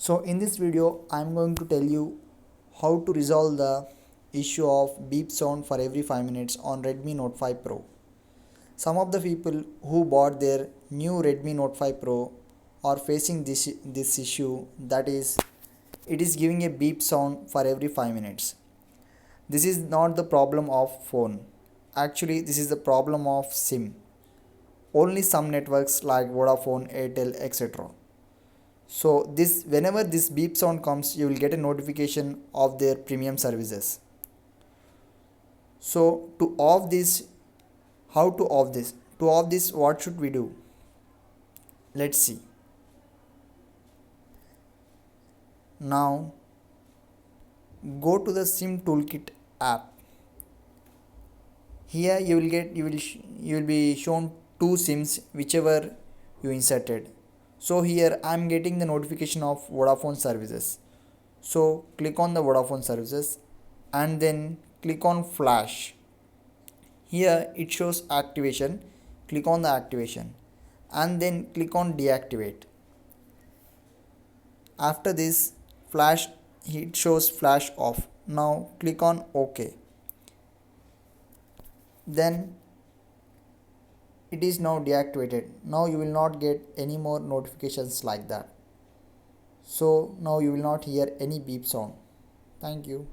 So in this video I'm going to tell you how to resolve the issue of beep sound for every 5 minutes on Redmi Note 5 Pro. Some of the people who bought their new Redmi Note 5 Pro are facing this issue, that is, it is giving a beep sound for every 5 minutes. This is not the problem of phone. Actually, this is the problem of SIM. Only some networks like Vodafone, Airtel, etc. So this whenever this beep sound comes, you will get a notification of their premium services. So to off this, how to off this? To off this, what should we do? Let's see. Now go to the SIM Toolkit app. Here you will be shown two SIMs whichever you inserted. So here I am getting the notification of Vodafone services. So click on the Vodafone services and then click on flash. Here it shows activation. Click on the activation and then click on deactivate. After this, flash, it shows flash off. Now click on OK. Then it is now deactivated. Now you will not get any more notifications like that. So now you will not hear any beep sound. Thank you.